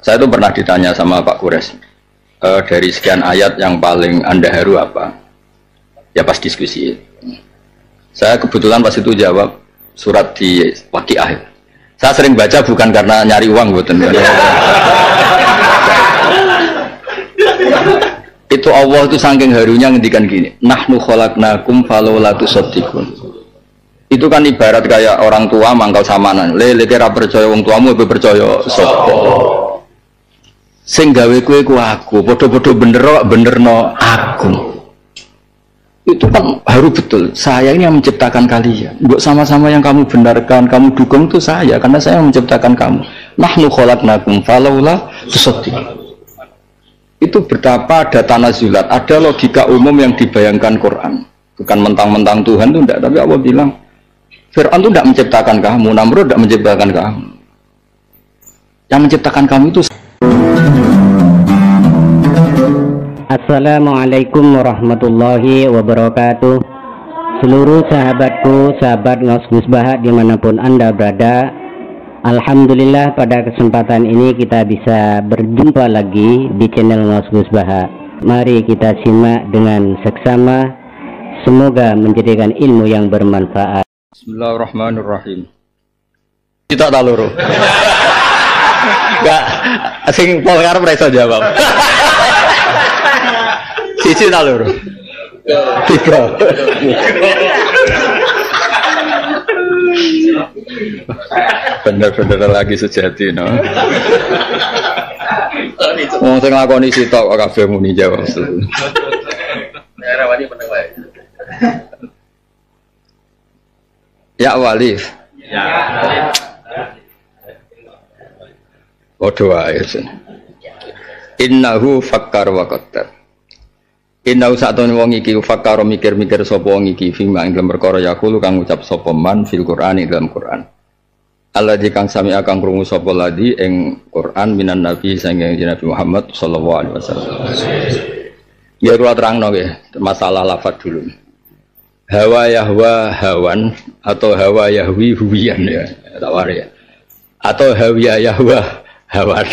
Saya itu pernah ditanya sama Pak Kures, dari sekian ayat yang paling Anda haru apa? Ya pas diskusi. Saya kebetulan pas itu jawab surat di Waqiah. Saya sering baca bukan karena nyari uang, betul. Itu Allah itu saking harunya ngendikan gini, nahnu khalaqnakum falawla tusaddiqun. Itu kan ibarat kayak orang tua mangkal samanan. Lele kira percaya wong tuamu lebih percaya sapa. Sing gawe kowe ku aku, padha-padha benerno aku. Itu kan haru betul. Saya ini yang menciptakan kalian. Mbok sama-sama yang kamu benarkan, kamu dukung itu saya karena saya yang menciptakan kamu. Nahnu khalaqnakum falawla tusaddiqun. Itu betapa ada tanazulat, ada logika umum yang dibayangkan Quran. Bukan mentang-mentang Tuhan itu enggak, tapi Allah bilang Fir'aun itu tidak menciptakan kamu, Namrud tidak menciptakan kamu. Yang menciptakan kamu itu. Assalamualaikum warahmatullahi wabarakatuh. Seluruh sahabatku, sahabat Ngos Gus Baha dimanapun Anda berada, alhamdulillah pada kesempatan ini kita bisa berjumpa lagi di channel Ngos Gus Baha. Mari kita simak dengan seksama, semoga menjadikan ilmu yang bermanfaat. Bismillahirrahmanirrahim. Kita tak loro. Enggak, sing pol karep ora iso jawab. Siji tak loro. Tiga. Bener-bener lagi sejati, no. Wong sing nglakoni sitok kok kabeh muni jawab. Daerah wani meneng wae. Ya Walif. Ya. Waduh ae. Innahu fakkar wa qaddar. Innahu satune wong iki fakkar mikir-mikir sapa wong iki fima ing dalam perkara yaqulu kang ngucap sapa man fil Qur'an ing dalam Qur'an. Alladzi kang sami akan krungu sapa ladi ing Qur'an minan nabi saking Nabi Muhammad sallallahu alaihi wasallam. Ya kula terangno nggih masalah lafaz dulu. Hawa yahwa hawan atau hawa yahwi huwian ya tawar ya atau hawiya yahwa hawan.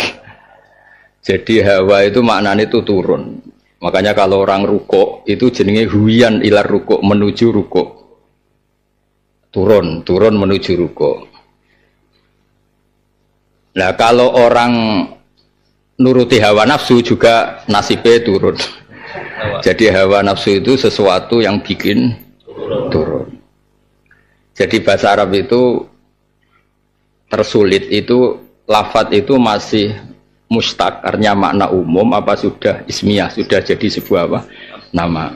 Jadi hawa itu maknanya itu turun, makanya kalau orang rukuk itu jenenge huwian ilar rukuk, menuju rukuk, turun menuju rukuk. Nah kalau orang nuruti hawa nafsu juga nasibnya turun. Jadi hawa nafsu itu sesuatu yang bikin turun. Jadi bahasa Arab itu tersulit itu lafadz itu masih mustaq, artinya makna umum apa sudah ismiyah, sudah jadi sebuah apa? Nama.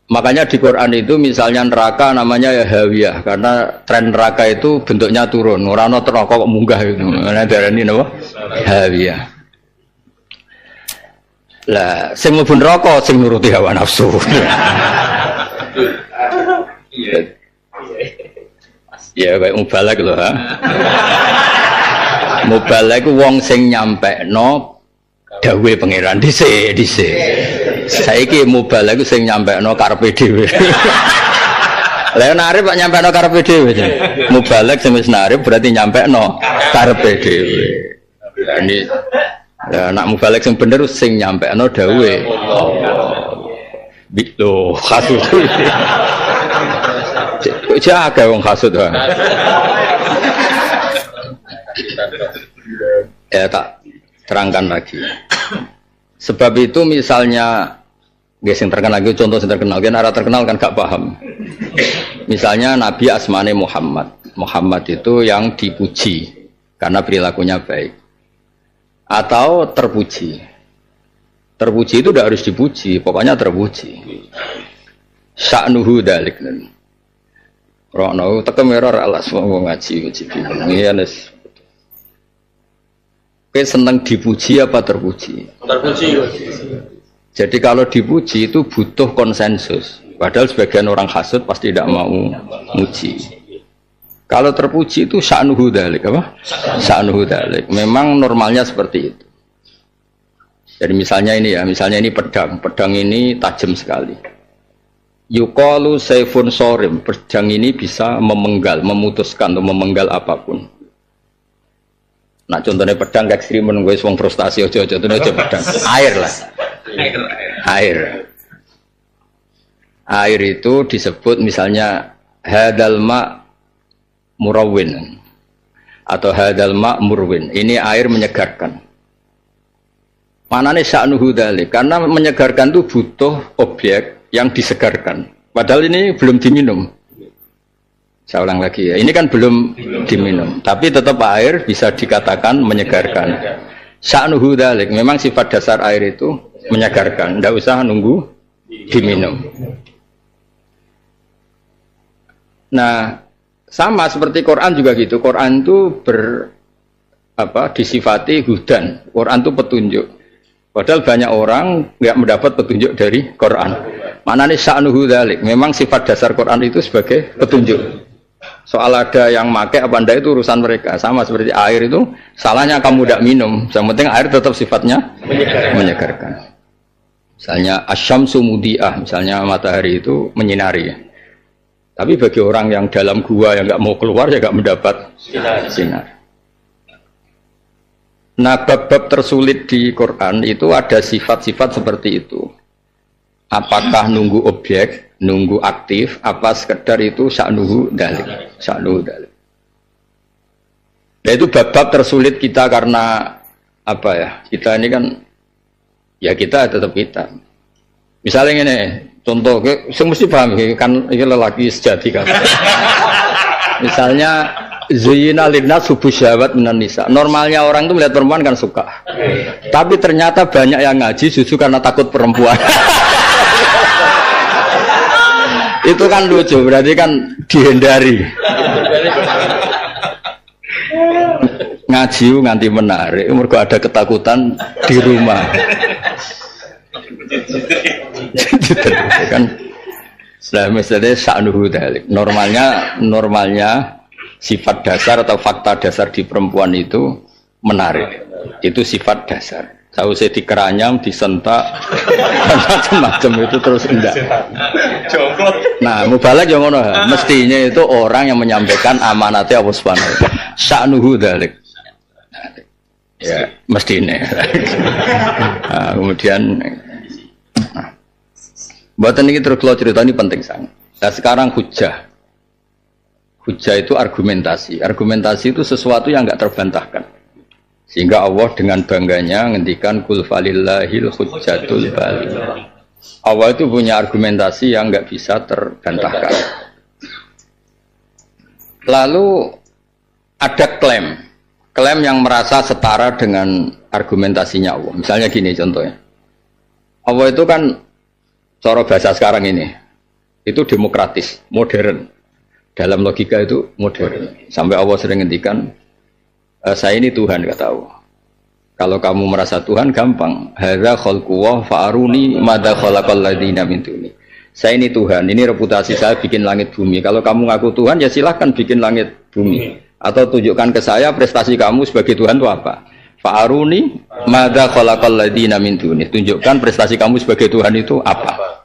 Makanya di Quran itu misalnya neraka namanya ya hawiyah karena tren neraka itu bentuknya turun. Ora ono neraka kok munggah gitu. Ana darani napa? Hawiyah. Lah sing mlebu neraka sing nuruti hawa nafsu. Ya kayak mubalak lho ha. Mubalak ku wong sing nyampekno dawuhe pangeran dhisik. Saiki mubalak ku sing nyampekno karepe dhewe. Lah nek arep kok nyampekno karepe dhewe. Mubalak sing wis narep berarti nyampekno karepe dhewe. Lah ini nak mubalak sing bener sing nyampekno dawuhe. Lho kasut. Jaga wong kasut ha. Ya tak terangkan lagi. Sebab itu misalnya guys yang terkenal lagi contoh yang terkenal, kan arah terkenal kan gak paham. Misalnya Nabi asmane Muhammad. Muhammad itu yang dipuji karena perilakunya baik. Atau terpuji. Terpuji itu tidak harus dipuji, pokoknya terpuji. Sya'nuhu dalik. Rono tekem error alas mau ngaji iya nes. Kowe seneng dipuji apa terpuji? Terpuji. Jadi kalau dipuji itu butuh konsensus. Padahal sebagian orang hasud pasti tidak mau muji. Kalau terpuji itu sya'nuhu dalik apa? Sya'nuhu dalik. Memang normalnya seperti itu. Jadi misalnya ini ya, misalnya ini pedang. Pedang ini tajam sekali. Yuqalu sayfun sorim, pedang ini bisa memenggal, memutuskan atau memenggal apapun. Nah contohnya pedang ekstrim gue wong frustasi aja pedang. Air lah. Air itu disebut misalnya hadal ma murawwin atau hadal ma murwin. Ini air menyegarkan. Manane sa'nuhu dzalik? Karena menyegarkan itu butuh objek yang disegarkan. Padahal ini belum diminum. Saya ulang lagi ya, ini kan belum diminum, tapi tetap air bisa dikatakan menyegarkan. Sa'nuhu dzalik, memang sifat dasar air itu menyegarkan, tidak usah nunggu diminum. Nah, sama seperti Quran juga gitu. Quran itu disifati hudan. Quran itu petunjuk. Padahal banyak orang nggak mendapat petunjuk dari Quran. Mana nih sa'nuhu dzalik? Memang sifat dasar Quran itu sebagai petunjuk. Soal ada yang make apa anda itu urusan mereka. Sama seperti air itu, salahnya kamu tidak minum. Yang penting air tetap sifatnya menyegarkan. Misalnya asyamsu mudiah, misalnya matahari itu menyinari. Tapi bagi orang yang dalam gua yang nggak mau keluar ya nggak mendapat sinar. Nah, bab-bab tersulit di Quran itu ada sifat-sifat seperti itu. Apakah nunggu objek, nunggu aktif, apa sekedar itu sa'nuhu dzalik. Nah itu bab-bab tersulit kita karena apa ya? Kita ini kan ya kita tetap kita. Misalnya ini contoh, saya mesti paham kan ini lelaki sejati kan. Misalnya Zuyina linnas hubu syahwat minan nisa. Normalnya orang itu melihat perempuan kan suka. Tapi ternyata banyak yang ngaji justru karena takut perempuan. Itu kan lucu, berarti kan dihindari. Ngaji nganti menarik, mergo ada ketakutan di rumah. Kan misalnya sa'nuhu dzalik. Normalnya sifat dasar atau fakta dasar di perempuan itu menarik. Itu sifat dasar. Sausé dikeranyam, disentak, macam-macam itu terus enggak. Nah, mubalak yang ngono, mestinya itu orang yang menyampaikan amanatnya Allah Subhanahu wa taala. Sa'nuhu dzalik. Ya, mestinya. Nah, kemudian buatan ini terus kalau cerita ini penting sangat. Nah, sekarang hujah itu argumentasi. Argumentasi itu sesuatu yang enggak terbantahkan. Sehingga Allah dengan bangganya ngendikan kul falillahil hujjatul baligh. Allah itu punya argumentasi yang enggak bisa terbantahkan. Lalu ada klaim yang merasa setara dengan argumentasinya Allah. Misalnya gini contohnya. Allah itu kan cara bahasa sekarang ini itu demokratis, modern. Dalam logika itu modern. Sampai Allah sering ngendikan saya ini Tuhan, kata Allah. Kalau kamu merasa Tuhan gampang. Hadza khalqullah fa'aruni madza khalaqal ladzina min duni. Saya ini Tuhan, ini reputasi saya bikin langit bumi. Kalau kamu ngaku Tuhan ya silahkan bikin langit bumi. Atau tunjukkan ke saya prestasi kamu sebagai Tuhan itu apa? Fa'aruni madza khalaqal ladzina min duni. Tunjukkan prestasi kamu sebagai Tuhan itu apa?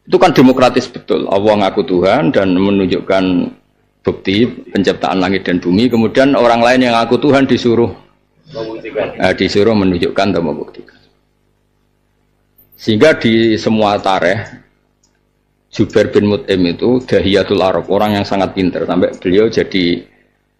Itu kan demokratis betul. Allah ngaku Tuhan dan menunjukkan bukti penciptaan langit dan bumi, kemudian orang lain yang ngaku Tuhan disuruh menunjukkan atau membuktikan. Sehingga di semua tarikh Jubair bin Mut'im itu dahiyatul Arab, orang yang sangat pintar, sampai beliau jadi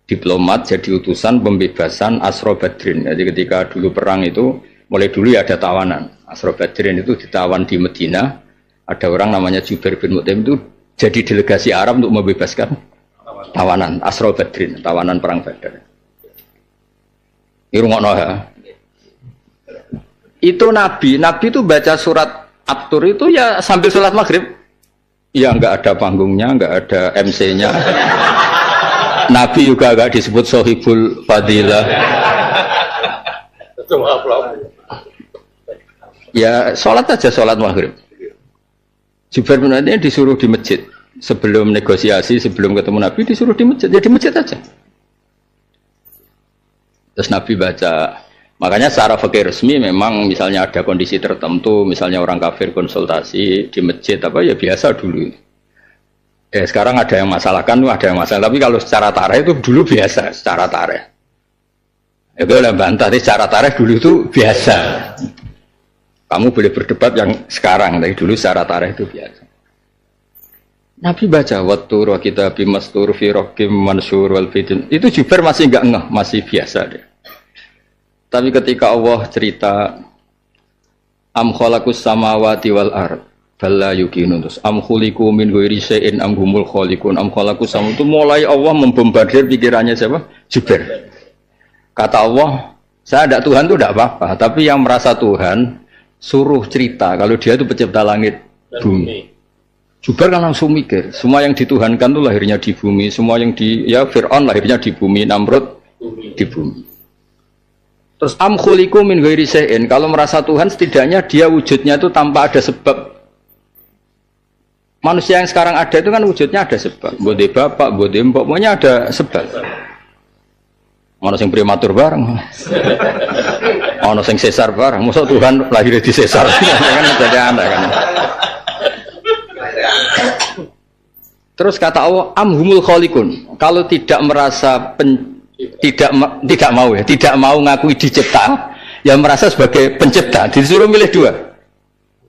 diplomat, jadi utusan pembebasan Asra Badrin. Jadi ketika dulu perang itu, mulai dulu ya ada tawanan. Asra Badrin itu ditawan di Medina, ada orang namanya Jubair bin Mut'im itu jadi delegasi Arab untuk membebaskan tawanan Asra Badrin, tawanan perang Badar. Irungokno ya. Itu Nabi itu baca surat At-Tur itu ya sambil sholat maghrib. Ya enggak ada panggungnya, enggak ada MC-nya. Nabi juga enggak disebut Sohibul Fadilah. Ya sholat aja sholat maghrib. Jubair bin Mut'im disuruh di masjid. Sebelum negosiasi, sebelum ketemu Nabi disuruh di masjid, ya di masjid aja. Terus Nabi baca, makanya secara fikih resmi memang misalnya ada kondisi tertentu, misalnya orang kafir konsultasi di masjid apa ya biasa dulu. Sekarang ada yang masalahkan, ada yang masalah. Tapi kalau secara tarikh itu dulu biasa, secara tarikh. Itu lah bantah, secara tarikh dulu itu biasa. Kamu boleh berdebat yang sekarang, tapi dulu secara tarikh itu biasa. Nabi baca wattur wa kitabim mastur fi raqim mansur wal fitin. Itu Jubair masih enggak ngeh, masih biasa dia. Tapi ketika Allah cerita am khalaqus samawati wal ard balla yuqinun terus am khuliqu min ghairi syai'in am humul khaliqun am khalaqus samawati itu mulai Allah membombardir pikirannya siapa? Jubair. Kata Allah, saya ada Tuhan itu tidak apa-apa, tapi yang merasa Tuhan suruh cerita kalau dia itu pencipta langit bumi. Jubair kan langsung mikir, semua yang dituhankan itu lahirnya di bumi, semua yang Fir'aun lahirnya di bumi, Namrud di bumi. Terus am khuliqu min ghairi syai'in, kalau merasa Tuhan setidaknya dia wujudnya itu tanpa ada sebab. Manusia yang sekarang ada itu kan wujudnya ada sebab. Bode bapak, bode mbok, pokoknya ada sebab. Ono sing prematur bareng. Ono sing sesar bareng. Mosok Tuhan lahir di sesar. Kan jadi aneh kan. Terus kata Allah amhumul khaliqun. Kalau tidak merasa tidak mau ngakui dicipta, ya merasa sebagai pencipta. Disuruh milih dua.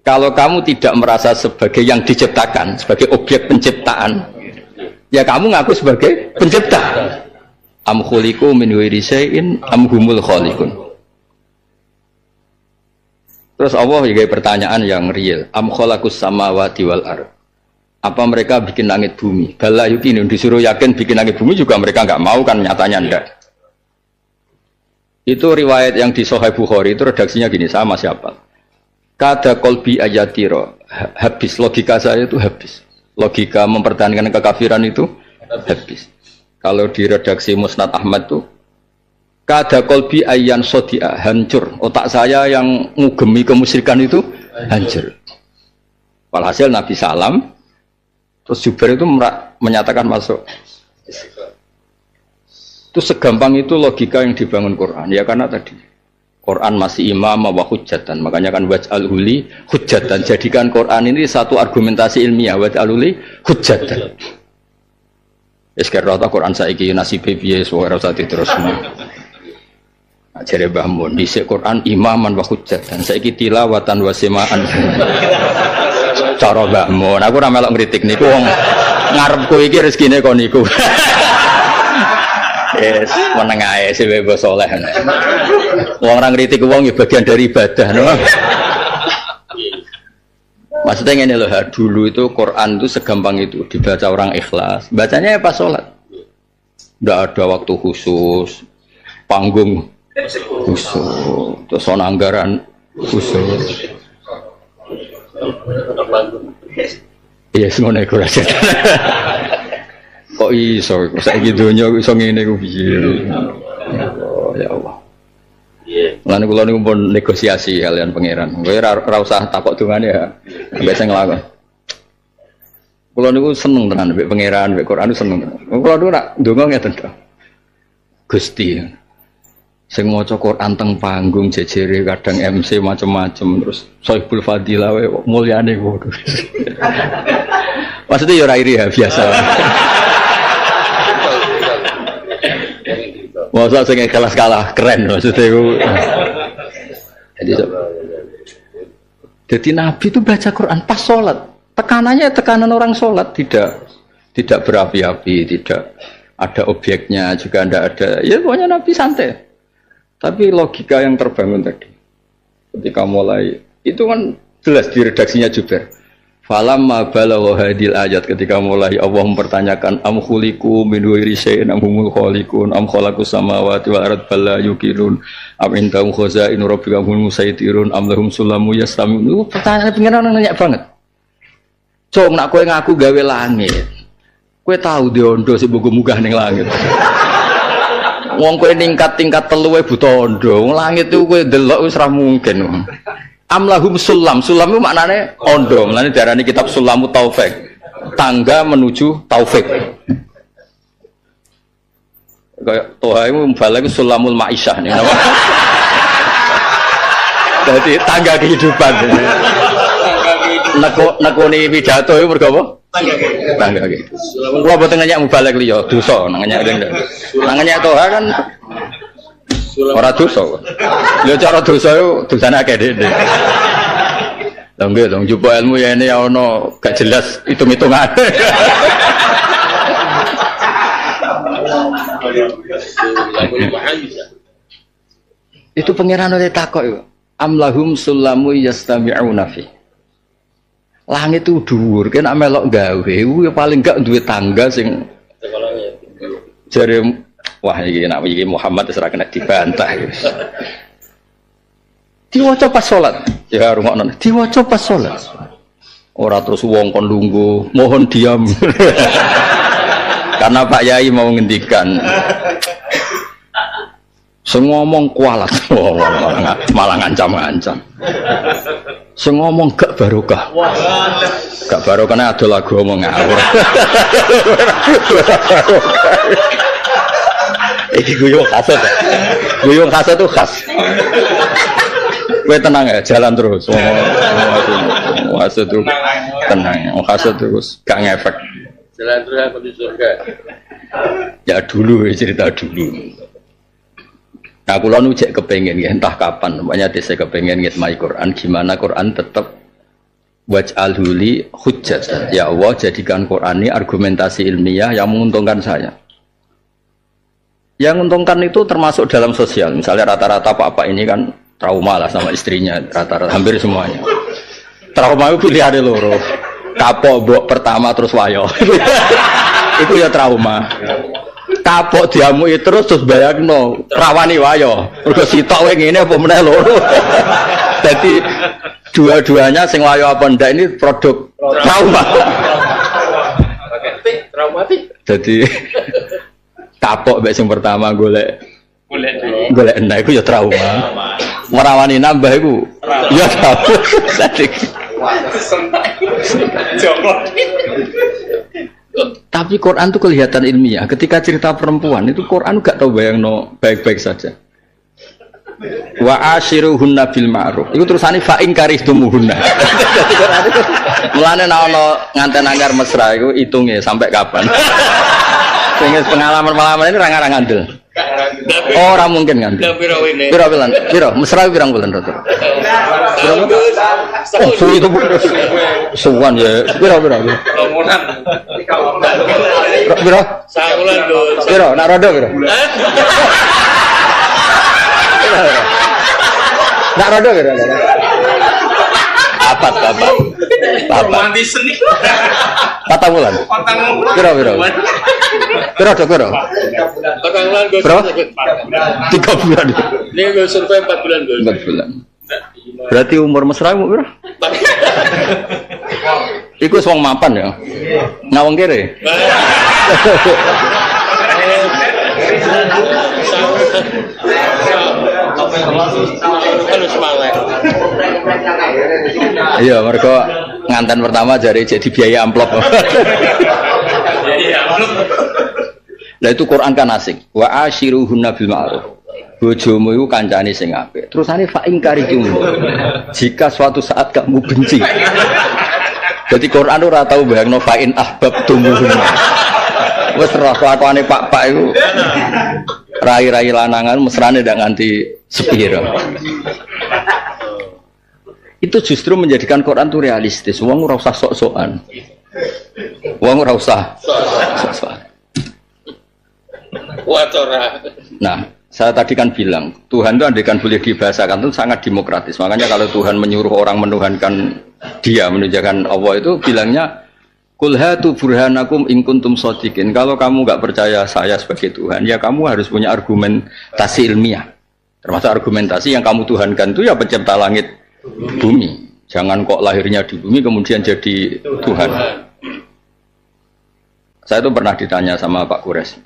Kalau kamu tidak merasa sebagai yang diciptakan, sebagai objek penciptaan, ya kamu ngaku sebagai pencipta. Am khuliqu min ghairi syai'in am humul khaliqun. Terus Allah juga pertanyaan yang real. Am khalaqus samawati wal ard. Apa mereka bikin langit bumi? Bala yuqinun, disuruh yakin bikin langit bumi juga mereka enggak mau kan, nyatanya enggak. Itu riwayat yang di Sahih Bukhari itu redaksinya gini, sama siapa? Kada qalbi ayatiro. Habis logika saya itu habis. Logika mempertahankan kekafiran itu habis. Kalau di redaksi Musnad Ahmad tuh kada qalbi ayyan sodia, hancur. Otak saya yang ngugemi kemusyrikan itu hancur. Walhasil Nabi salam, terus Jubair itu menyatakan masuk. Itu segampang itu logika yang dibangun Quran. Ya karena tadi Quran masih imam wa hujjatan. Makanya kan waj'al huli hujjatan. Jadikan Quran ini satu argumentasi ilmiah. Waj'al huli hujjatan. Sekarang Quran saiki nasibe piye suara usah diterusno. Ajare Mbah Mun dhisik Quran imaman wa hujjatan. Saiki tilawatan wa simaan. Cara Mbah Mun aku ora melok ngritik niku wong ngarepku iki rezekine kon niku. Yes, meneng ae sing bebas saleh. Wong ora ngritik wong ya bagian dari ibadah, no? Maksudnya ngene lho, dulu itu Quran itu segampang itu dibaca orang ikhlas. Bacanya ya pas sholat. Enggak ada waktu khusus, panggung khusus, terus ana anggaran khusus. Iya, semono iku rasa. Kok iso saiki donya iso ngene ku piye? Ya Allah. Lan kula niku pun negosiasi kalian pangeran. Kowe ora usah takok dungane ya. Ambek sing nglakon. Kula niku seneng tenan mbek pangeran, mbek Quran seneng. Kula niku nak ndonga ngeten to. Gusti. Sing maca Quran teng panggung jejere kadang MC macam-macam terus Sohibul Fadilah wae mulyane ngono. Maksudnya ya ora iri ya biasa. Masa sing kelas kalah keren maksudnya itu. Jadi Nabi itu baca Quran pas sholat. Tekanannya tekanan orang sholat, tidak berapi-api, tidak ada objeknya juga tidak ada. Ya pokoknya Nabi santai. Tapi logika yang terbangun tadi, ketika mulai itu kan jelas di redaksinya Jubair. Falamma balagha hadil ayat, ketika mulai Allah mempertanyakan am khuliqu min ghairi syai'in am humul khaliqun am khalaqus samawati wal ard balla yuqinun am indahum khazainu rabbika hum musaytirun am lahum sulamu yastamin. Pertanyaan pengen nanya banget. Cok nak kowe ngaku gawe langit. Kowe tahu diondo sing mbok munggah ning langit. Wong kowe tingkat 3 wae butondo. Langit itu kowe delok wis ora mungkin. Amlahum sulam, sulam itu maknanya ondo, maknanya diarani kitab Sulamu Taufik, tangga menuju Taufik. Kayak Toha itu balik Sulamul Ma'isyah nih, nama. Jadi tangga kehidupan. Nekoni pidato itu berapa? Tangga gitu. Gua boten nanya mubalek liya dosa nanya ndek. Nanya toha kan ora dosa. Lho cara dosa yo dosane akeh dhewe. Lah nggih dong jupuk ilmu ya ini ya ono gak jelas hitung-hitungan. Itu pangeran oleh takok yo. Amlahum sulamu yastami'una fi. Langit itu dhuwur, kan nek melok gawe, ya paling gak duwe tangga sing jare wah iki nek iki Muhammad wis ora kena dibantah. Diwaca pas salat. Ya rungokno. Diwaca pas salat. Ora terus wong kon lungguh, mohon diam. Karena Pak Yai mau ngendikan sing ngomong kualat, malah ngancam-ngancam. Sing ngomong gak barokah. Gak barokah nek ada lagu ngomong ngawur. Iki guyon khas. Guyon khas itu khas. Kowe tenang ya, jalan terus. Khas itu tenang. Khas itu gak ngefek. Jalan terus aku di surga. Ya dulu cerita dulu. Nah, kula nu cek kepengin ya, entah kapan, namanya desa kepengin ngitmai Quran, gimana Quran tetap waj'alhu li hujjat. Ya Allah, jadikan Quran ini argumentasi ilmiah yang menguntungkan saya. Yang menguntungkan itu termasuk dalam sosial. Misalnya rata-rata Pak ini kan trauma lah sama istrinya, rata-rata hampir semuanya. Trauma itu pilihannya loro. Kapok mbok pertama terus wayo. Itu ya trauma. Kapok diamui terus bayangno rawani wayo. Mergo sitok wae ngene apa meneh loro. Jadi dua-duanya sing wayo apa ndak ini produk trauma. Traumatik. Jadi kapok mbek sing pertama golek enak iku ya trauma. Merawani nambah iku ya trauma. Tapi Quran itu kelihatan ilmiah. Ketika cerita perempuan itu Quran gak tahu bayangno baik-baik saja. Wa ashiruhunna bil ma'ruf. Iku terusane fa in karihtumuhunna. Dadi Quran itu mulane nek ana nganten anggar mesra iku itunge sampai kapan. Sing pengalaman-pengalaman ini rangarang ngandel. Ora mungkin ngandel. Piro bulan? Piro? Mesra pirang bulan rata? Oh, itu suwan ya. Piro? Piro? Sakulan Gus. Piro? Nak rodo piro? Nak rodo piro? Apat. Romantis nih. 4 bulan. Piro? Piro? 4 bulan Gus. 3 bulan. Ini gue survei 4 bulan Gus. 4 bulan. Berarti umur mesra mu piro? Iku wong mapan ya. Ngawang kere. Iya, mereka nganten pertama jadi biaya amplop. Lah itu Quran kan asik. Wa ashiruhunna bil ma'ruf. Bojomu iku kancane sing apik. Terusane fa in karitum. Jika suatu saat kamu benci. Jadi Quran ora tau bayangno fa in ahbabtumuhunna. Wes roh kelakuane pak-pak iku. Rai-rai lanangan mesrane ndak nganti sepiro. Itu justru menjadikan Quran itu realistis. Wong ora usah sok-sokan. Wong ora usah sok-sokan. Nah, saya tadi kan bilang Tuhan itu andaikan boleh dibahasakan itu sangat demokratis. Makanya kalau Tuhan menyuruh orang menuhankan Dia, menunjukkan Allah itu bilangnya Qul hatu burhanakum in kuntum shadiqin. Kalau kamu enggak percaya saya sebagai Tuhan, ya kamu harus punya argumentasi ilmiah. Termasuk argumentasi yang kamu tuhankan itu ya pencipta langit bumi. Jangan kok lahirnya di bumi kemudian jadi Tuhan. Saya itu pernah ditanya sama Pak Kures,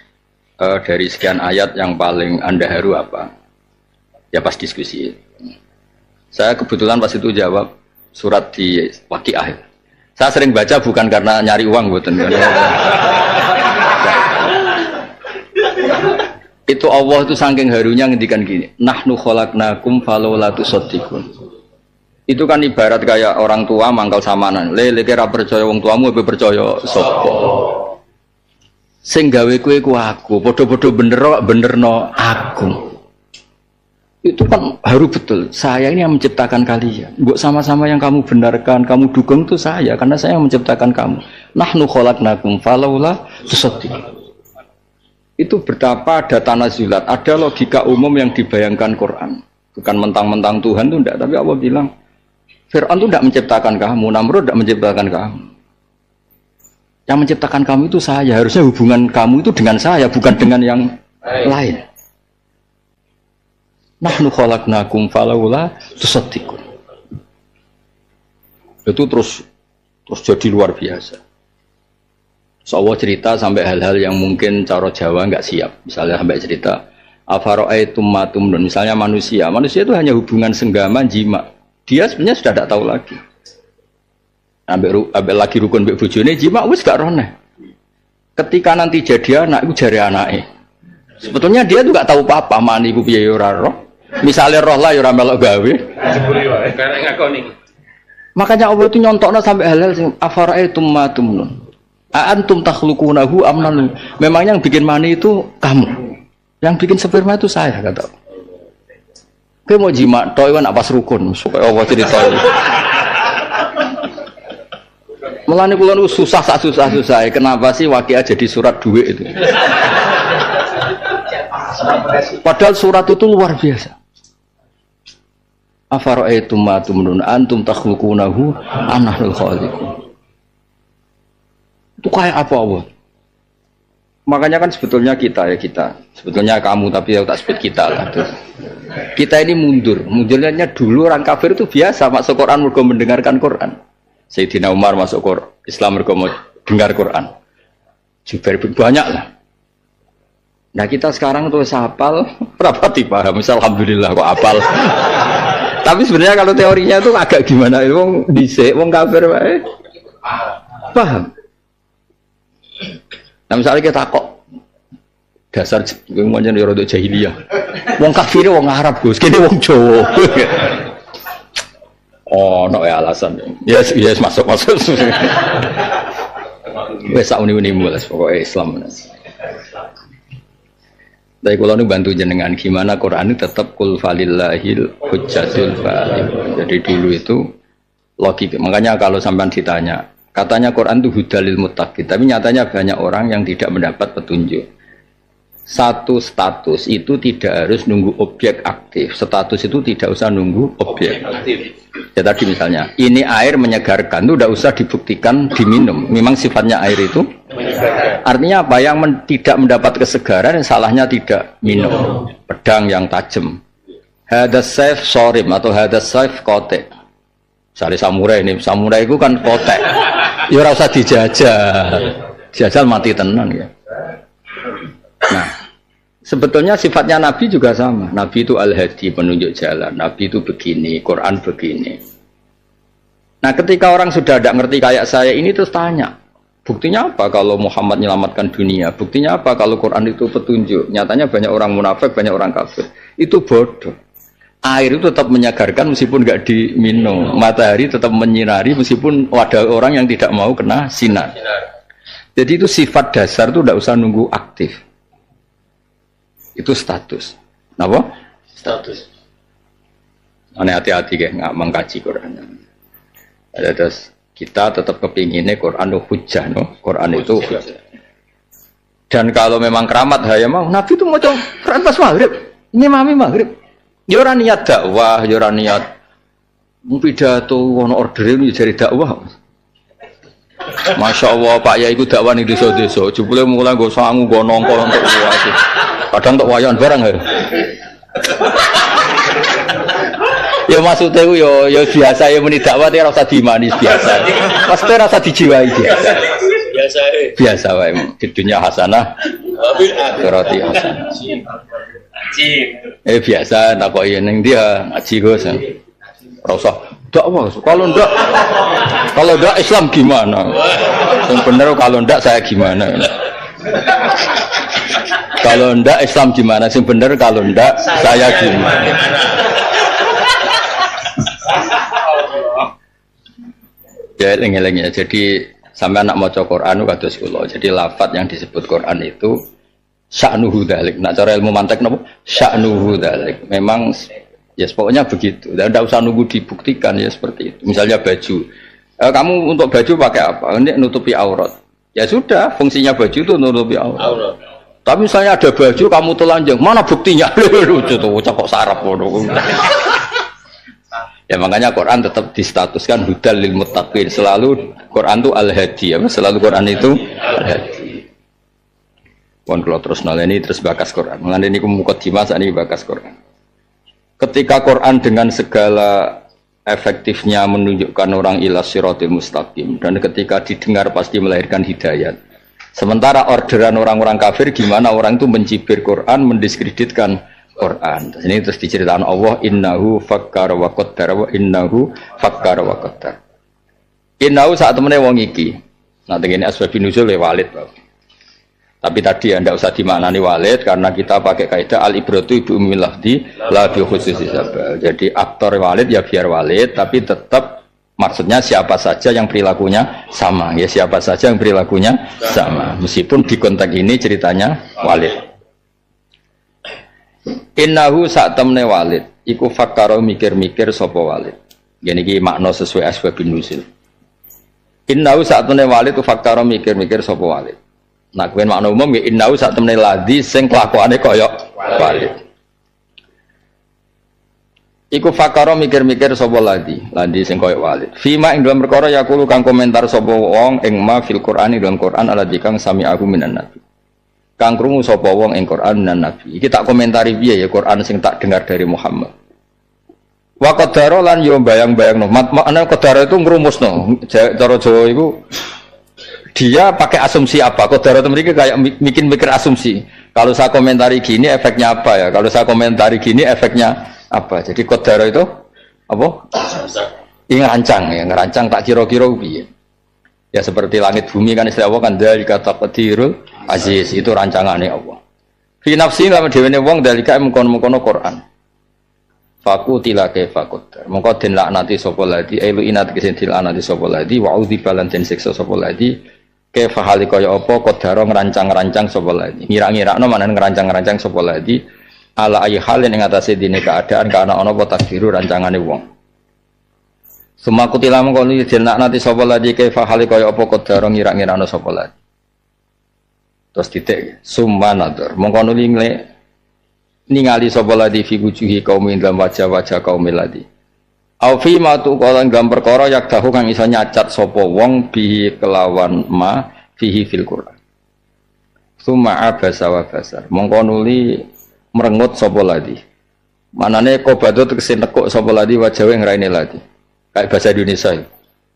dari sekian ayat yang paling Anda haru apa? Ya pas diskusi. Saya kebetulan pas itu jawab surat di Waqiah. Saya sering baca bukan karena nyari uang, bukan. Itu Allah itu saking harunya ngendikan gini, nahnu khalaqnakum falawla tusaddiqun. Itu kan ibarat kayak orang tua mangkal samanan. Le kira percaya wong tuamu apa percaya sapa? Sing gawe kowe ku aku, padha-padha benerno aku. Itu kan harus betul. Saya ini yang menciptakan kalian. Mbok sama-sama yang kamu benarkan, kamu dukung itu saya karena saya yang menciptakan kamu. Nahnu khalaqnakum falaula tusaddiqun. Itu betapa ada tanazulat, ada logika umum yang dibayangkan Quran. Bukan mentang-mentang Tuhan itu enggak, tapi Allah bilang Fir'aun itu tidak menciptakan kamu, Namrud tidak menciptakan kamu. Yang menciptakan kamu itu saya. Harusnya hubungan kamu itu dengan saya, bukan dengan yang lain. Nahnu khalaqnakum falaula tusaddiqun. Itu terus jadi luar biasa. Allah cerita sampai hal-hal yang mungkin cara Jawa enggak siap. Misalnya sampai cerita afara'aitum ma tumnun. Misalnya manusia itu hanya hubungan senggama jima. Dia sebenarnya sudah tidak tahu lagi. Ambil lagi rukun mbek bojone jima wis gak roneh. Ketika nanti jadi anak itu jari anake. Sebetulnya dia tuh gak tahu apa-apa mani ku piye ora roh. Misale roh lah ya ora melok gawe. Karena ngakoni. Makanya Allah itu nyontokno sampai hal-hal sing afara'aitum ma tumnun. Antum takhluqunahu amnanu. Memang yang bikin mani itu kamu. Yang bikin sperma itu saya kata. Kowe mau jima tok iku nak pas rukun supaya Allah cerita iki. Mulane kula niku susah kenapa sih waqiah jadi surat duit itu. Padahal surat itu luar biasa. Afara'aitum ma tumnun antum takhluqunahu am nahnul khaliqun. Itu kayak apa Allah? Makanya kan sebetulnya kita, sebetulnya kamu tapi ya tak sebut kita lah. Kita ini mundurnya dulu orang kafir itu biasa masuk Quran mergo mendengarkan Quran. Sayyidina Umar masuk Islam mergo dengar Quran. Jubair banyak lah. Nah kita sekarang tuh hafal berapa tipe? Misal alhamdulillah kok hafal. Tapi sebenarnya kalau teorinya itu agak gimana? Wong dhisik wong kafir wae paham. Nah misalnya kita kok dasar ngomongnya ya rada jahiliyah. Wong kafir wong Arab Gus, kene wong Jawa. Oh, no ya alasan. Yes masuk. Wes sak uni-uni mulas pokoke Islam. Tapi kalau nu bantu jenengan gimana Quran ini tetap kul falillahil hujjatul baligh. Jadi dulu itu logika. Makanya kalau sampean ditanya katanya Quran itu hudalil muttaqin, tapi nyatanya banyak orang yang tidak mendapat petunjuk. Satu status itu tidak harus nunggu objek aktif. Status itu tidak usah nunggu objek aktif. Ya tadi misalnya, ini air menyegarkan, itu tidak usah dibuktikan diminum. Memang sifatnya air itu menyegarkan. Artinya apa? Yang tidak mendapat kesegaran, salahnya tidak minum. Pedang yang tajam. Hadas saif sorim atau hadas saif kotek. Misalnya samurai itu kan kotek. Ya ora usah dijajal mati tenan ya. Nah, sebetulnya sifatnya Nabi juga sama. Nabi itu al-hadi, penunjuk jalan. Nabi itu begini, Quran begini. Nah, ketika orang sudah tidak ngerti kayak saya ini terus tanya, buktinya apa kalau Muhammad menyelamatkan dunia? Buktinya apa kalau Quran itu petunjuk? Nyatanya banyak orang munafik, banyak orang kafir. Itu bodoh. Air itu tetap menyegarkan meskipun nggak diminum. Matahari tetap menyinari meskipun ada orang yang tidak mau kena sinar. Jadi itu sifat dasar itu tidak usah nunggu aktif. Itu status. Kenapa? Status. Ane hati-hati kayak nggak mengkaji Quran. Terus kita tetap kepinginnya Quran itu hujjah, no? Quran itu hujjah. Dan kalau memang keramat hayam mau Nabi itu mau coba Quran pas maghrib. Ini mami maghrib. Ya ora niat dakwah, ya ora niat pidato ono order ini jadi dakwah. Masya Allah Pak Yai iku dakwah ning desa-desa, jebule mulai nggo sangu nggo nongko untuk wae. Kadang untuk wayan barang ya. Ya maksudnya ya biasa ya muni dakwah ora usah dimanis biasa. Pasti ora usah dijiwai biasa. Biasa wae di dunia hasanah. Akhirat hasanah. Biasa takoki ning dia ngaji Gus. Ora usah dakwah. Kalau ndak Islam gimana? Yang benar kalau ndak saya gimana? Kalau ndak Islam gimana? Yang benar kalau ndak saya gimana? Ya eling-eling ya. Jadi sampai anak maca Quran kados kula. Jadi lafaz yang disebut Quran itu sya'nuhu dzalik. Nak cara ilmu mantek napa? Sya'nuhu dzalik. Memang ya pokoknya begitu. Dan tidak usah nunggu dibuktikan ya seperti itu. Misalnya baju. Kamu untuk baju pakai apa? Ini nutupi aurat. Ya sudah, fungsinya baju itu nutupi aurat. Tapi misalnya ada baju kamu telanjang, mana buktinya? Lucu tuh, kok sarap Ya makanya Quran tetap distatuskan hudal lil muttaqin. Selalu Quran itu al-hadi, ya. Selalu Quran itu al-hadi. Pun kalau terus noleni terus bakas Quran. Mengenai ini mukadimah saat ini bakas Quran. Ketika Quran dengan segala efektifnya menunjukkan orang ila siratil mustaqim, dan ketika didengar pasti melahirkan hidayat. Sementara orderan orang-orang kafir gimana orang itu mencibir Quran, mendiskreditkan Quran. Ini terus diceritakan Allah innahu fakkara wa qaddara wa innahu fakkara wa qaddara. Innahu saat temene wong iki. Nah begini asbabun nuzul Walid. Tapi tadi ya ndak usah dimaknani Walid karena kita pakai kaidah al-ibratu bi umumil lafzi la bi khususis sabab. Jadi aktor Walid ya biar Walid tapi tetap maksudnya siapa saja yang perilakunya sama, ya siapa saja yang perilakunya sama, meskipun di konteks ini ceritanya Walid. Innahu saat temne Walid, iku fakkaro mikir-mikir sopo Walid. Gini ki makna sesuai asbabun nuzul. Innahu saat temne Walid, fakkaro mikir-mikir sopo Walid. Nah, kemudian makna umum ya innahu saat temne ladi sing kelakuane koyok Walid. Iku fakaro mikir-mikir sapa ladi sing koyo Walid. Fima ing dalam perkara yaqulu kang komentar sapa wong ing ma fil Qur'an ing dalam Qur'an alladzi kang sami aku minan nabi. Kang krungu sapa wong ing Qur'an minan nabi. Iki tak komentari piye ya Qur'an sing tak dengar dari Muhammad. Wa qadara lan yo bayang-bayangno. Makna qadara itu ngrumusno. Cara Jawa iku dia pakai asumsi apa? Qadara itu mereka kayak mikir asumsi. Kalau saya komentari gini efeknya apa ya? Kalau saya komentari gini efeknya apa? Jadi qadara itu apa? Ngerancang ya, ngerancang tak kira-kira piye. Ya seperti langit bumi kan istilah Allah kan dzalika taqdirul aziz, itu rancangannya Allah. Fi nafsi lan dhewene wong dzalika mengkono-mengkono Quran. Faku tilake fakut. Mongko den laknati sapa ladi elu inat kesen dilaknati sapa ladi wa audzi balan den siksa sapa ladi kaifa hali kaya apa qadara ngerancang-rancang sapa ladi. Ngira-ngirakno manen ngerancang-rancang sapa ladi ala ayi halin ing atase dine keadaan kana ana apa takdiru rancangane wong. Sumaku tilam kono jenak nanti sapa ladi kaifa hali kaya apa qadara ngira-ngirakno sapa ladi. Terus titik summa nadhar mongko nuli ningali sapa ladi fi wujuhi kaum ing dalam wajah-wajah kaum ladi. Au fi ma tu qalan dalam perkara yak dahu kang iso nyacat sapa wong bihi kelawan ma fihi fil Qur'an. Summa abasa wa basar mongko nuli merengut sapa ladi. Manane qobado tegese nekuk sapa ladi wajahe ngraine ladi. Kayak bahasa Indonesia.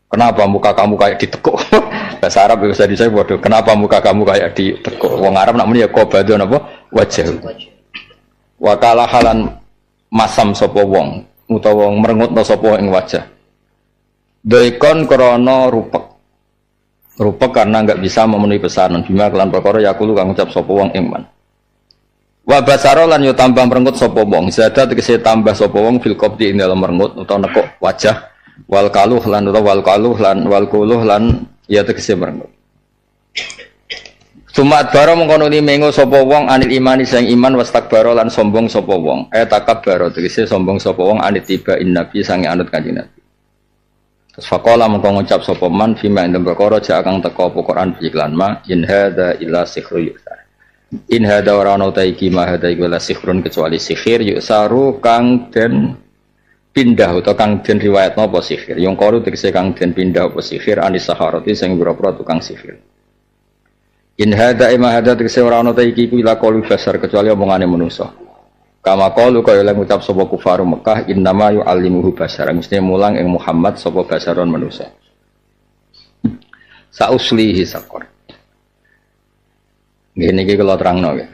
Kenapa muka kamu kayak ditekuk? Bahasa Arab bahasa Indonesia bodoh. Kenapa muka kamu kayak ditekuk? Wong Arab namanya qobado napa? Wajah. Wa kala halan masam sapa wong utawa merengut sapa ing wajah. Daikon krana rupek. Rupek karena enggak bisa memenuhi pesanan bima kelan perkara yakulu kang ngucap sapa wong ing man. Wa basara lan yo tambah merengut sapa wong. Zada tegese tambah sapa wong fil qabdi ing dalem merengut utawa nekuk wajah. Wal kaluh lan utawa wal kaluh lan wal kuluh lan ya tegese merengut. Sumat baro mengkono ni mengo sapa wong anil imani sang iman wastakbaro lan sombong sapa wong. Takabbaro tegese sombong sapa wong anit tiba in nabi sange anut kanjeng Nabi. Terus faqala mengko ngucap sapa man fima ing perkara ja kang teka apa Quran iklan ma in hadza illa sihrun yusar. In hadza ora ana ta iki ma hadza iku la sihrun kecuali sihir yusaru kang den pindah utawa kang den riwayatno apa sihir. Yung qaru tegese kang den pindah apa sihir anis saharati sing pira-pira tukang sihir. In hadza ima hadza tegese ora ana ta iki kuwi laqalu basar kecuali omongane manusa. Kama qalu kaya lan ngucap sapa kufaru Mekah innama yu'allimuhu basar mesti mulang ing Muhammad sapa basaron manusa. Sauslihi saqar. Ngene iki kula terangno ya.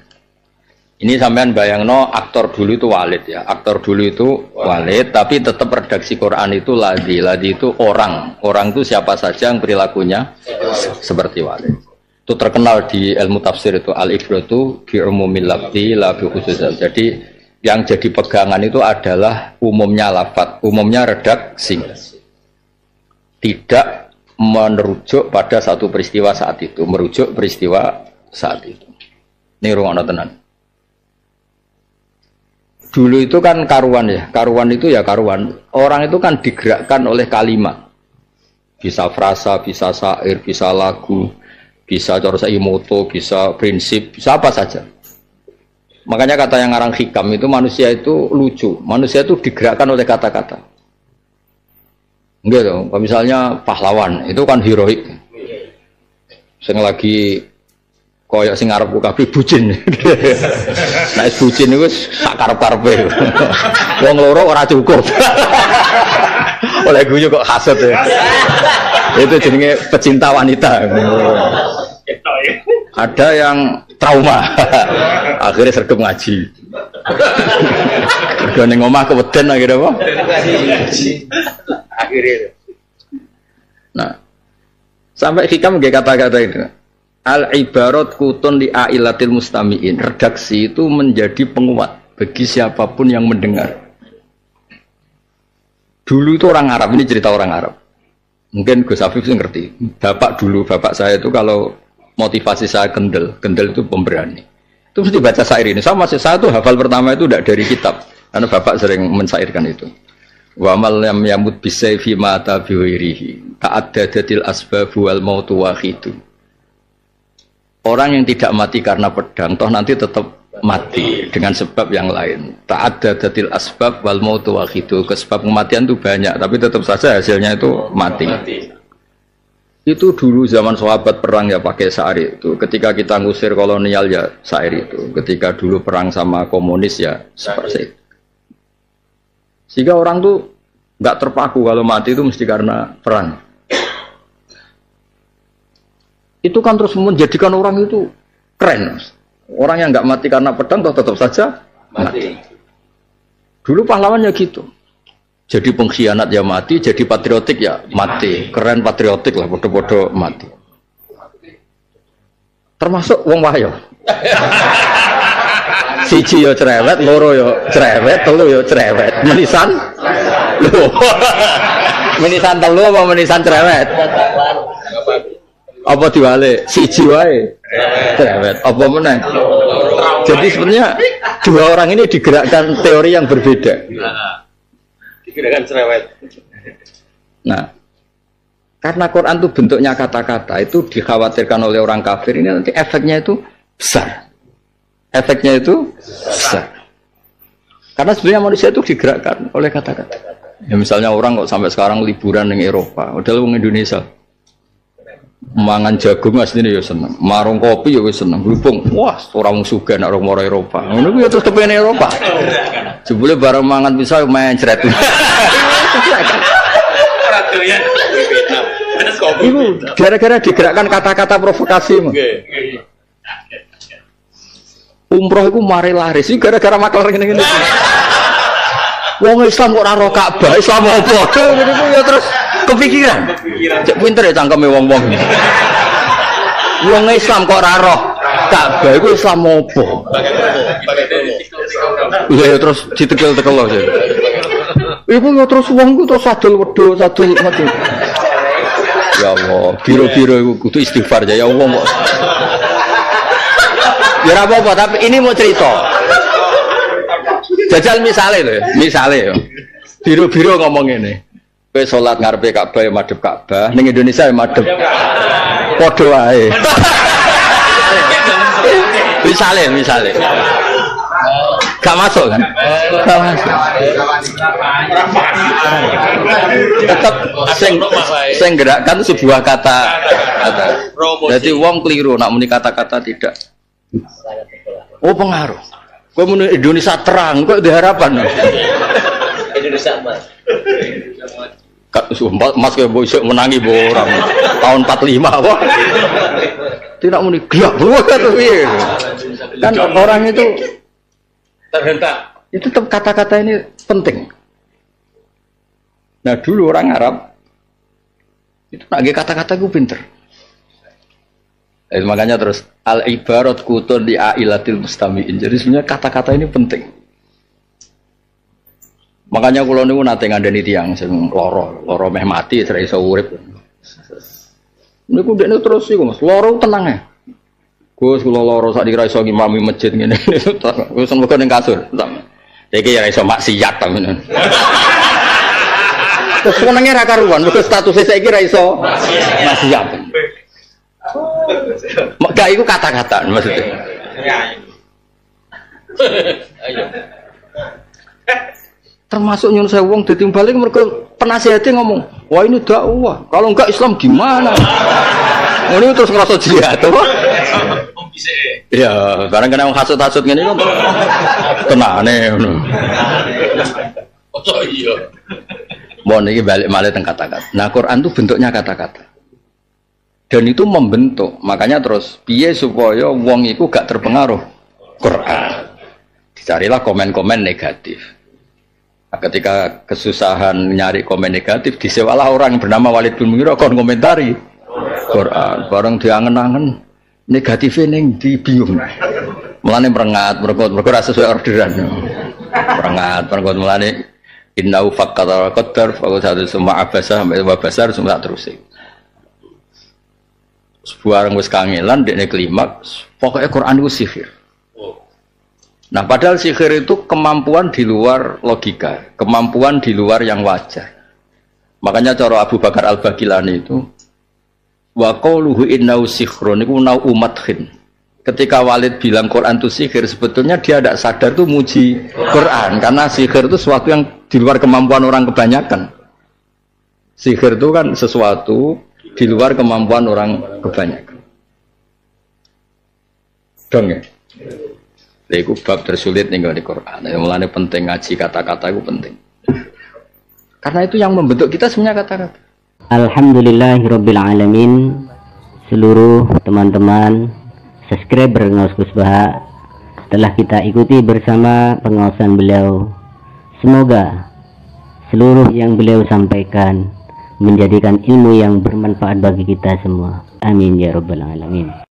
Ini sampean bayangno aktor dulu itu Walid ya. Aktor dulu itu Walid tapi tetap redaksi Quran itu ladi. Ladi itu orang. Orang itu siapa saja yang perilakunya seperti Walid. Itu terkenal di ilmu tafsir itu al-ibratu bi umumil lafzi la bi khususan. Jadi yang jadi pegangan itu adalah umumnya lafaz, umumnya redaksi. Tidak merujuk pada satu peristiwa saat itu, merujuk peristiwa saat itu. Ini ruang tenan. Dulu itu kan karuan ya, karuan itu ya karuan. Orang itu kan digerakkan oleh kalimat. Bisa frasa, bisa syair, bisa lagu, bisa cara moto, bisa prinsip, bisa apa saja. Makanya kata yang ngarang hikam itu manusia itu lucu. Manusia itu digerakkan oleh kata-kata. Enggak dong, misalnya pahlawan itu kan heroik. Sing lagi koyok sing arep kabeh bucin. Nek bucin iku sak karep-karepe. Wong loro ora cukup. Oleh guyu kok hasad ya. Itu jenenge pecinta wanita. Ada yang trauma. Akhirnya sergap ngaji. Udah ning omah keweden akhirnya apa? Akhirnya. Nah, sampai hikam nggih kata-kata itu. Al ibarat kutun li ailatil mustamiin. Redaksi itu menjadi penguat bagi siapapun yang mendengar. Dulu itu orang Arab, ini cerita orang Arab. Mungkin Gus Afif ngerti. Bapak saya itu kalau motivasi saya kendel itu pemberani. Itu mesti baca syair ini. Saya tuh hafal pertama itu tidak dari kitab, karena bapak sering mensyairkan itu. Wa mal lam yamut bisayfi mata biwirihi ta'addadatil asbabu wal mautu wahidu. Orang yang tidak mati karena pedang toh nanti tetap mati dengan sebab yang lain. Ta'addadatil asbab wal mautu wahidu. Sebab kematian itu banyak tapi tetap saja hasilnya itu mati. Itu dulu zaman sahabat perang ya pakai syair itu. Ketika kita ngusir kolonial ya syair itu. Ketika dulu perang sama komunis ya seperti itu. Sehingga orang tuh nggak terpaku kalau mati itu mesti karena perang. Itu kan terus menjadikan orang itu keren. Orang yang nggak mati karena pedang toh tetap saja mati. Dulu pahlawannya gitu. Jadi pengkhianat ya mati, jadi patriotik ya mati. Keren patriotik lah, bodoh-bodoh mati. Termasuk wong wahyo. Siji yo cerewet, loro yo cerewet, telu yo cerewet. Menisan? Menisan telu apa menisan cerewet? Apa diwale? Siji wae. Cerewet. Apa meneh? Jadi sebenarnya dua orang ini digerakkan teori yang berbeda. Digerakkan cerewet. Nah, karena Quran itu bentuknya kata-kata, itu dikhawatirkan oleh orang kafir ini nanti efeknya itu besar. Efeknya itu besar. Karena sebenarnya manusia itu digerakkan oleh kata-kata. Ya misalnya orang kok sampai sekarang liburan di Eropa, padahal orang Indonesia mangan jagung asline ya seneng, marung kopi ya wis seneng, hubung wah orang sugih nek orang moro Eropa. Ngono ku ya terus kepen Eropa. Jebule bareng mangan bisa main cret. Ibu gara-gara digerakkan kata-kata provokasi mah. Umroh itu mari laris, ini gara-gara maklar gini-gini. Wong Islam kok ora ro Ka'bah, Islam apa? Ngene ku ya terus kepikiran. Cek pinter ya cangkeme wong-wong. Wong Islam kok ora ro Ka'bah iku Islam apa? Ya terus ditekel-tekel lho. Iku ya terus wong ku terus sadul wedhus, sadul mati. Ya Allah, biro-biro iku kudu istighfar ya Allah kok. Ya apa-apa, tapi ini mau cerita. Jajal misalnya ya. Biru-biru ngomong ini. Kowe salat ngarepe Ka'bah ya madhep Ka'bah, ning Indonesia ya madhep padha wae. Misale. Gak masuk kan? Gak masuk. Tetap sing gerakkan sebuah kata. Jadi wong keliru nak muni kata-kata tidak. Oh pengaruh. Kau muni Indonesia terang, kok ada harapan? Indonesia emas. Mas kayak bosok menangi orang tahun 45 apa? Tidak muni gelap kan orang itu terhentak. Itu tetap kata-kata ini penting. Nah dulu orang Arab itu lagi kata-kata gue pinter. Makanya terus al ibarat kutun di ailatil mustamiin. Jadi sebenarnya kata-kata ini penting. Makanya kalau niku nate ngandani tiyang sing lara meh mati ora iso urip. Niku ndekne terus iku Mas, loro tenang ya. Gus kula loro sak dikira iso ngimami masjid ngene. Wis semoga ning kasur. Iki ya iso maksiat ta men. Terus senenge ra karuan, mergo status saiki ra iso maksiat. Mak iku kata-kata maksudnya. Ayo. Termasuk nyun sewu wong dadi balik mergo penasihate ngomong, "Wah ini dakwah. Kalau enggak Islam gimana?" Ngono terus ngerasa jihad to. Ya, barang kena wong hasud-hasud ngene kok tenane ngono. Oh iya. Mon iki balik malih teng kata-kata. Nah, Quran itu bentuknya kata-kata. Dan itu membentuk. Makanya terus piye supaya wong iku gak terpengaruh Quran. Dicarilah komen-komen negatif. Nah, ketika kesusahan nyari komen negatif, disewalah orang yang bernama Walid bin Mughirah kon komentari Quran. Bareng diangen-angen negatifnya ning dibingung. Mulane merengat, mergo ra sesuai orderan. Merengat, mulane innahu faqqara qaddar fa satu semua abasa sampai babasar semua terus. Sebuah wis kangelan dekne klimaks, pokoknya Quran itu sihir. Nah, padahal sihir itu kemampuan di luar logika, kemampuan di luar yang wajar. Makanya cara Abu Bakar Al-Bagilani itu wa qauluhu innahu sihrun iku nau umathin. Ketika Walid bilang Quran itu sihir, sebetulnya dia tidak sadar itu muji Quran karena sihir itu sesuatu yang di luar kemampuan orang kebanyakan. Sihir itu kan sesuatu di luar kemampuan orang kebanyakan. Dong ya. Itu bab tersulit nih di Quran. Mulanya penting ngaji kata-kata itu penting. Karena itu yang membentuk kita semuanya kata-kata. Alhamdulillahirabbil alamin. Seluruh teman-teman subscriber Ngaus Gus Baha telah kita ikuti bersama pengawasan beliau. Semoga seluruh yang beliau sampaikan menjadikan ilmu yang bermanfaat bagi kita semua. Amin ya rabbal alamin.